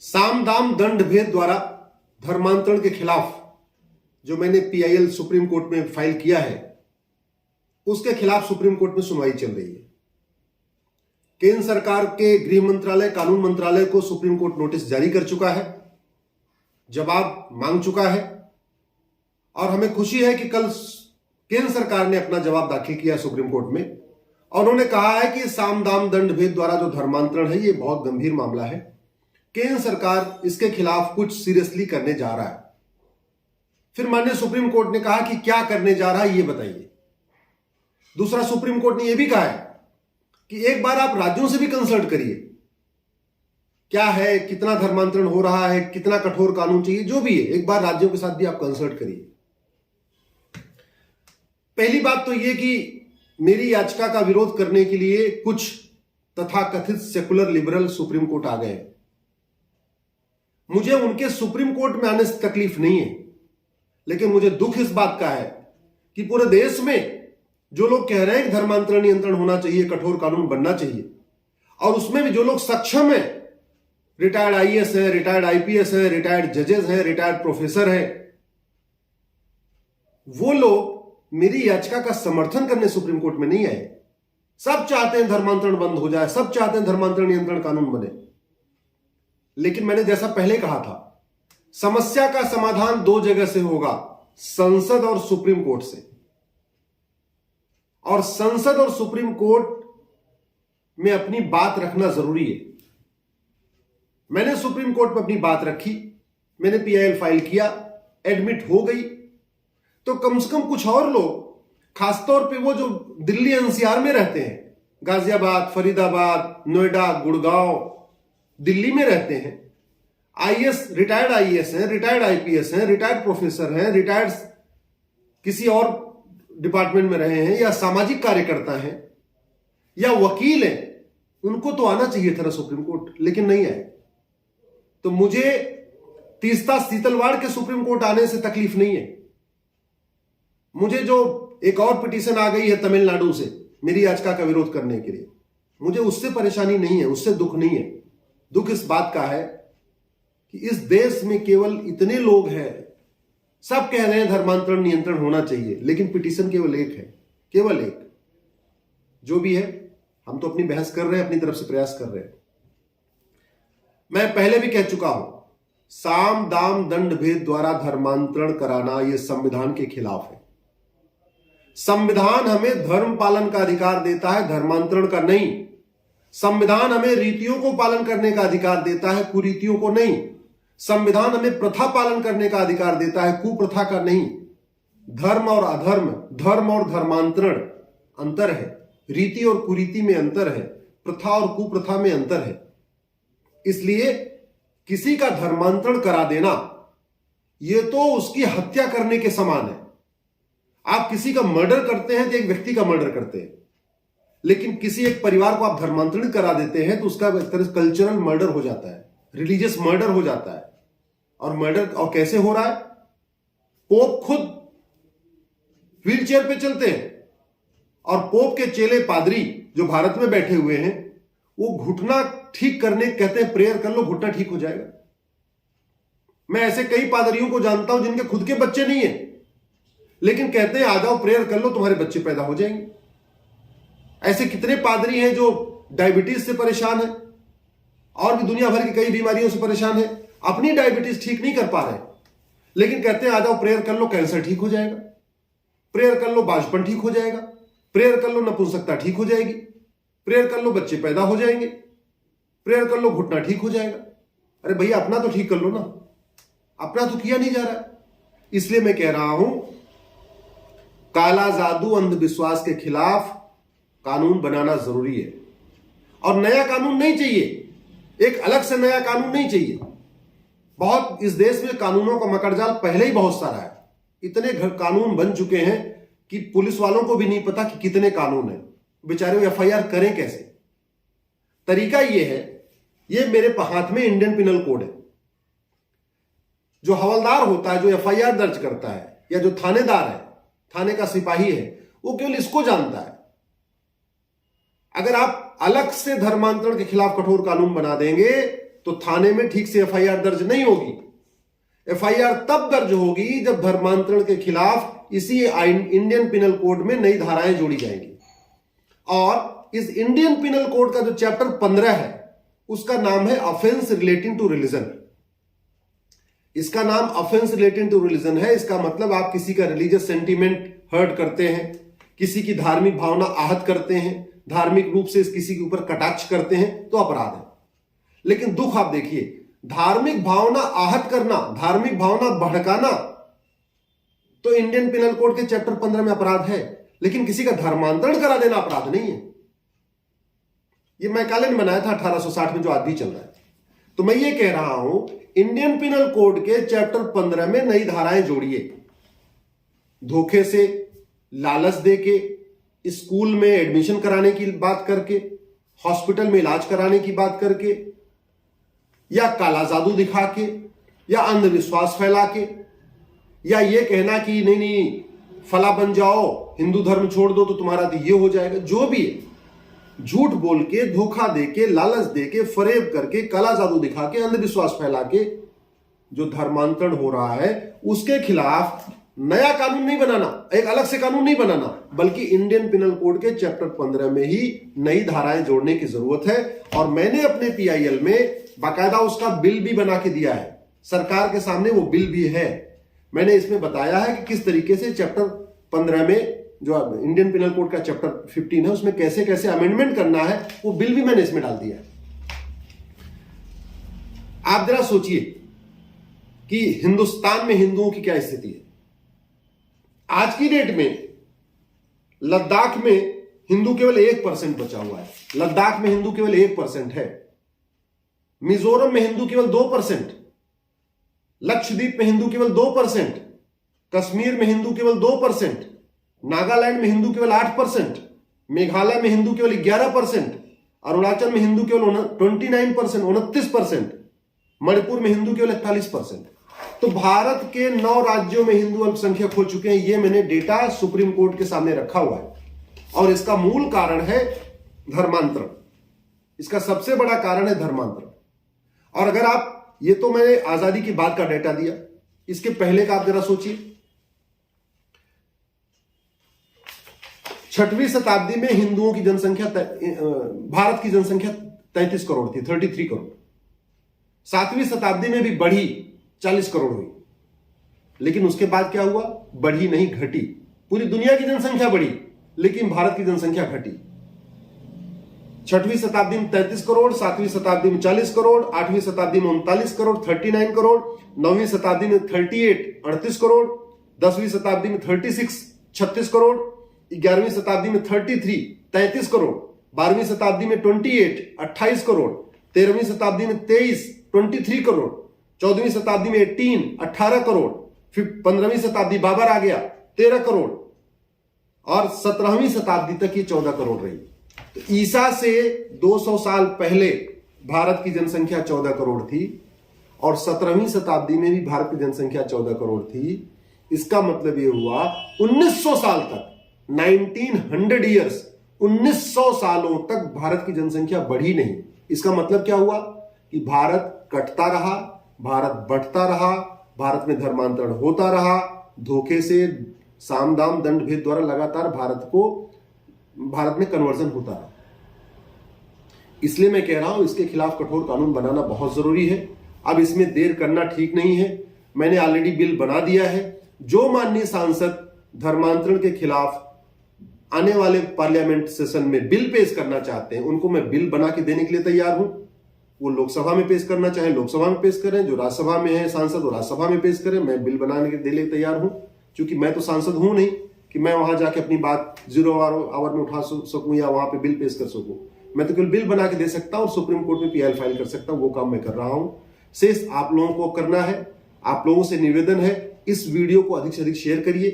साम दाम दंड भेद द्वारा धर्मांतरण के खिलाफ जो मैंने पीआईएल सुप्रीम कोर्ट में फाइल किया है, उसके खिलाफ सुप्रीम कोर्ट में सुनवाई चल रही है। केंद्र सरकार के गृह मंत्रालय, कानून मंत्रालय को सुप्रीम कोर्ट नोटिस जारी कर चुका है, जवाब मांग चुका है और हमें खुशी है कि कल केंद्र सरकार ने अपना जवाब दाखिल किया सुप्रीम कोर्ट में और उन्होंने कहा है कि साम दाम दंड भेद द्वारा जो धर्मांतरण है, ये बहुत गंभीर मामला है। केंद्र सरकार इसके खिलाफ कुछ सीरियसली करने जा रहा है। फिर माननीय सुप्रीम कोर्ट ने कहा कि क्या करने जा रहा है ये बताइए। दूसरा, सुप्रीम कोर्ट ने यह भी कहा है कि एक बार आप राज्यों से भी कंसल्ट करिए, क्या है, कितना धर्मांतरण हो रहा है, कितना कठोर कानून चाहिए, जो भी है, एक बार राज्यों के साथ भी आप कंसल्ट करिए। पहली बात तो यह कि मेरी याचिका का विरोध करने के लिए कुछ तथाकथित सेकुलर लिबरल सुप्रीम कोर्ट आ गए। मुझे उनके सुप्रीम कोर्ट में आने से तकलीफ नहीं है, लेकिन मुझे दुख इस बात का है कि पूरे देश में जो लोग कह रहे हैं कि धर्मांतरण नियंत्रण होना चाहिए, कठोर कानून बनना चाहिए, और उसमें भी जो लोग सक्षम है, रिटायर्ड आईएएस है, रिटायर्ड आईपीएस है, रिटायर्ड जजेस है, रिटायर्ड प्रोफेसर है, वो लोग मेरी याचिका का समर्थन करने सुप्रीम कोर्ट में नहीं आए। सब चाहते हैं धर्मांतरण बंद हो जाए, सब चाहते हैं धर्मांतरण नियंत्रण कानून बने। लेकिन मैंने जैसा पहले कहा था, समस्या का समाधान दो जगह से होगा, संसद और सुप्रीम कोर्ट से। और संसद और सुप्रीम कोर्ट में अपनी बात रखना जरूरी है। मैंने सुप्रीम कोर्ट में अपनी बात रखी, मैंने पीआईएल फाइल किया, एडमिट हो गई, तो कम से कम कुछ और लोग, खासतौर पे वो जो दिल्ली एनसीआर में रहते हैं, गाजियाबाद, फरीदाबाद, नोएडा, गुड़गांव, दिल्ली में रहते हैं, आईएएस, रिटायर्ड आईएएस हैं, रिटायर्ड आईपीएस हैं, रिटायर्ड प्रोफेसर हैं, रिटायर्ड किसी और डिपार्टमेंट में रहे हैं, या सामाजिक कार्यकर्ता हैं, या वकील हैं, उनको तो आना चाहिए था ना सुप्रीम कोर्ट, लेकिन नहीं आए। तो मुझे तीस्ता सीतलवाड़ के सुप्रीम कोर्ट आने से तकलीफ नहीं है। मुझे जो एक और पिटीशन आ गई है तमिलनाडु से मेरी याचिका का विरोध करने के लिए, मुझे उससे परेशानी नहीं है, उससे दुख नहीं है। दुख इस बात का है कि इस देश में केवल इतने लोग हैं, सब कह रहे हैं धर्मांतरण नियंत्रण होना चाहिए, लेकिन पिटीशन केवल एक है, केवल एक। जो भी है, हम तो अपनी बहस कर रहे हैं, अपनी तरफ से प्रयास कर रहे हैं। मैं पहले भी कह चुका हूं, साम दाम दंड भेद द्वारा धर्मांतरण कराना यह संविधान के खिलाफ है। संविधान हमें धर्म पालन का अधिकार देता है, धर्मांतरण का नहीं। संविधान हमें रीतियों को पालन करने का अधिकार देता है, कुरीतियों को नहीं। संविधान हमें प्रथा पालन करने का अधिकार देता है, कुप्रथा का नहीं। धर्म और अधर्म, धर्म और धर्मांतरण अंतर है, रीति और कुरीति में अंतर है, प्रथा और कुप्रथा में अंतर है। इसलिए किसी का धर्मांतरण करा देना यह तो उसकी हत्या करने के समान है। आप किसी का मर्डर करते हैं तो एक व्यक्ति का मर्डर करते हैं, लेकिन किसी एक परिवार को आप धर्मांतरित करा देते हैं तो उसका एक तरह से कल्चरल मर्डर हो जाता है, रिलीजियस मर्डर हो जाता है। और मर्डर और कैसे हो रहा है? पोप खुद व्हीलचेयर पे चलते हैं और पोप के चेले पादरी जो भारत में बैठे हुए हैं, वो घुटना ठीक करने कहते हैं, प्रेयर कर लो घुटना ठीक हो जाएगा। मैं ऐसे कई पादरियों को जानता हूं जिनके खुद के बच्चे नहीं है, लेकिन कहते हैं आ जाओ प्रेयर कर लो तुम्हारे बच्चे पैदा हो जाएंगे। ऐसे कितने पादरी हैं जो डायबिटीज से परेशान है और भी दुनिया भर की कई बीमारियों से परेशान है, अपनी डायबिटीज ठीक नहीं कर पा रहे, लेकिन कहते हैं आ जाओ प्रेयर कर लो कैंसर ठीक हो जाएगा, प्रेयर कर लो बांझपन ठीक हो जाएगा, प्रेयर कर लो नपुंसकता ठीक हो जाएगी, प्रेयर कर लो बच्चे पैदा हो जाएंगे, प्रेयर कर लो घुटना ठीक हो जाएगा। अरे भैया अपना तो ठीक कर लो ना, अपना तो किया नहीं जा रहा। इसलिए मैं कह रहा हूं, काला जादू अंधविश्वास के खिलाफ कानून बनाना जरूरी है। और नया कानून नहीं चाहिए, एक अलग से नया कानून नहीं चाहिए। बहुत इस देश में कानूनों का मकड़जाल पहले ही बहुत सारा है। इतने कानून बन चुके हैं कि पुलिस वालों को भी नहीं पता कि कितने कानून हैं, बेचारे एफआईआर करें कैसे। तरीका यह है, ये मेरे हाथ में इंडियन पिनल कोड है। जो हवलदार होता है, जो एफआईआर दर्ज करता है, या जो थानेदार है, थाने का सिपाही है, वो केवल इसको जानता है। अगर आप अलग से धर्मांतरण के खिलाफ कठोर कानून बना देंगे तो थाने में ठीक से एफआईआर दर्ज नहीं होगी। एफआईआर तब दर्ज होगी जब धर्मांतरण के खिलाफ इसी इंडियन पिनल कोड में नई धाराएं जोड़ी जाएंगी। और इस इंडियन पिनल कोड का जो चैप्टर 15 है उसका नाम है ऑफेंस रिलेटिंग टू रिलीजन। इसका नाम ऑफेंस रिलेटिंग टू रिलीजन है। इसका मतलब आप किसी का रिलीजियस सेंटीमेंट हर्ट करते हैं, किसी की धार्मिक भावना आहत करते हैं, धार्मिक रूप से किसी के ऊपर कटाक्ष करते हैं तो अपराध है। लेकिन दुख आप देखिए, धार्मिक भावना आहत करना, धार्मिक भावना भड़काना तो इंडियन पिनल कोड के चैप्टर 15 में अपराध है, लेकिन किसी का धर्मांतरण करा देना अपराध नहीं है। यह मैकाले ने बनाया था 1860 में, जो आज भी चल रहा है। तो मैं ये कह रहा हूं, इंडियन पिनल कोड के चैप्टर 15 में नई धाराएं जोड़िए। धोखे से, लालच देके, स्कूल में एडमिशन कराने की बात करके, हॉस्पिटल में इलाज कराने की बात करके, या काला जादू दिखा के, या अंधविश्वास फैला के, या ये कहना कि नहीं नहीं फला बन जाओ, हिंदू धर्म छोड़ दो तो तुम्हारा तो ये हो जाएगा, जो भी है, झूठ बोल के, धोखा देके, लालच देके, फरेब करके, काला जादू दिखा के, अंधविश्वास फैला के जो धर्मांतरण हो रहा है उसके खिलाफ नया कानून नहीं बनाना, एक अलग से कानून नहीं बनाना, बल्कि इंडियन पिनल कोड के चैप्टर 15 में ही नई धाराएं जोड़ने की जरूरत है। और मैंने अपने पीआईएल में बाकायदा उसका बिल भी बना के दिया है, सरकार के सामने वो बिल भी है। मैंने इसमें बताया है कि किस तरीके से चैप्टर 15 में जो इंडियन पिनल कोड का चैप्टर 15 है उसमें कैसे कैसे अमेंडमेंट करना है, वो बिल भी मैंने इसमें डाल दिया है। आप जरा सोचिए कि हिंदुस्तान में हिंदुओं की क्या स्थिति है। आज की डेट में लद्दाख में हिंदू केवल 1% बचा हुआ है। लद्दाख में हिंदू केवल 1% है। मिजोरम में हिंदू केवल 2%, लक्षद्वीप में हिंदू केवल 2%, कश्मीर में हिंदू केवल 2%, नागालैंड में हिंदू केवल 8%, मेघालय में हिंदू केवल 11%, अरुणाचल में हिंदू केवल 29%, 29%, मणिपुर में हिंदू केवल 41%। तो भारत के 9 राज्यों में हिंदू अल्पसंख्यक हो चुके हैं। यह मैंने डेटा सुप्रीम कोर्ट के सामने रखा हुआ है और इसका मूल कारण है धर्मांतरण। इसका सबसे बड़ा कारण है धर्मांतरण। और अगर आप, ये तो मैंने आजादी की बाद का डेटा दिया, इसके पहले का आप जरा सोचिए। 6वीं शताब्दी में हिंदुओं की जनसंख्या, भारत की जनसंख्या 33 करोड़ थी, 33 करोड़। 7वीं शताब्दी में भी बढ़ी, 40 करोड़ हुई। लेकिन उसके बाद क्या हुआ? बढ़ी नहीं, घटी। पूरी दुनिया की जनसंख्या बढ़ी लेकिन भारत की जनसंख्या घटी। 6वीं शताब्दी में 33 करोड़, 7वीं शताब्दी में 40 करोड़, 8वीं शताब्दी में 39 करोड़, 39 करोड़, 9वीं शताब्दी में 38, 38 करोड़, 10वीं शताब्दी में 36, 36 करोड़, 11वीं शताब्दी में 33, 33 करोड़, 12वीं शताब्दी में 28, 28 करोड़, 13वीं शताब्दी में 23, 23 करोड़, 14वीं शताब्दी में 18, 18 करोड़, फिर 15वीं शताब्दी बाबर आ गया, 13 करोड़, और 17वीं शताब्दी तक ये 14 करोड़ रही। तो ईसा से 200 साल पहले भारत की जनसंख्या 14 करोड़ थी और 17वीं शताब्दी में भी भारत की जनसंख्या 14 करोड़ थी। इसका मतलब यह हुआ 1900 साल तक, 1900 ईयर्स, 1900 सालों तक भारत की जनसंख्या बढ़ी नहीं। इसका मतलब क्या हुआ कि भारत कटता रहा, भारत बढ़ता रहा, भारत में धर्मांतरण होता रहा, धोखे से, साम दाम दंड भेद द्वारा लगातार भारत में कन्वर्जन होता रहा। इसलिए मैं कह रहा हूं इसके खिलाफ कठोर कानून बनाना बहुत जरूरी है। अब इसमें देर करना ठीक नहीं है। मैंने ऑलरेडी बिल बना दिया है। जो माननीय सांसद धर्मांतरण के खिलाफ आने वाले पार्लियामेंट सेशन में बिल पेश करना चाहते हैं उनको मैं बिल बना के देने के लिए तैयार हूं। वो लोकसभा में पेश करना चाहे लोकसभा में पेश करें, जो राज्यसभा में है सांसद वो राज्यसभा में पेश करें। मैं बिल बनाने के लिए तैयार हूं, क्योंकि मैं तो सांसद हूं नहीं कि मैं वहां जाके अपनी बात 0 आवर में उठा सकूं या वहां पे बिल पेश कर सकूं। मैं तो केवल बिल बना के दे सकता हूं और सुप्रीम कोर्ट में पीआईएल फाइल कर सकता हूं। वो काम मैं कर रहा हूं। शेष आप लोगों को करना है। आप लोगों से निवेदन है, इस वीडियो को अधिक से अधिक शेयर करिए,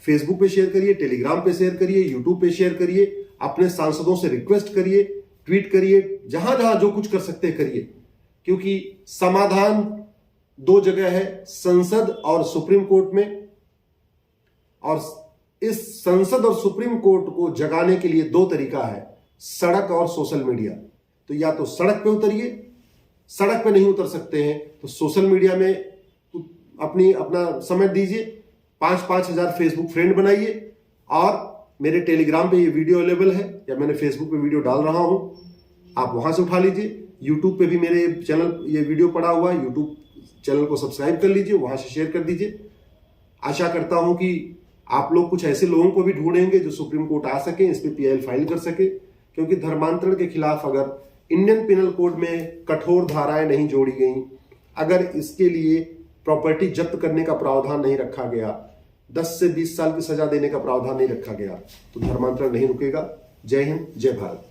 फेसबुक पे शेयर करिए, टेलीग्राम पे शेयर करिए, यूट्यूब पे शेयर करिए, अपने सांसदों से रिक्वेस्ट करिए, ट्वीट करिए, जहां जहां जो कुछ कर सकते हैं करिए, क्योंकि समाधान 2 जगह है, संसद और सुप्रीम कोर्ट में। और इस संसद और सुप्रीम कोर्ट को जगाने के लिए 2 तरीका है, सड़क और सोशल मीडिया। तो या तो सड़क पे उतरिए, सड़क पे नहीं उतर सकते हैं तो सोशल मीडिया में अपना समय दीजिए, 5-5 हजार फेसबुक फ्रेंड बनाइए, और मेरे टेलीग्राम पे ये वीडियो अवेलेबल है या मैंने फेसबुक पे वीडियो डाल रहा हूं, आप वहां से उठा लीजिए। यूट्यूब पे भी मेरे चैनल ये वीडियो पड़ा हुआ है, यूट्यूब चैनल को सब्सक्राइब कर लीजिए, वहां से शेयर कर दीजिए। आशा करता हूं कि आप लोग कुछ ऐसे लोगों को भी ढूंढेंगे जो सुप्रीम कोर्ट आ सके, इस पे PIL फाइल कर सके, क्योंकि धर्मांतरण के खिलाफ अगर इंडियन पिनल कोड में कठोर धाराएं नहीं जोड़ी गई, अगर इसके लिए प्रॉपर्टी जब्त करने का प्रावधान नहीं रखा गया, 10 से 20 साल की सजा देने का प्रावधान नहीं रखा गया, तो धर्मांतरण नहीं रुकेगा। जय हिंद, जय भारत।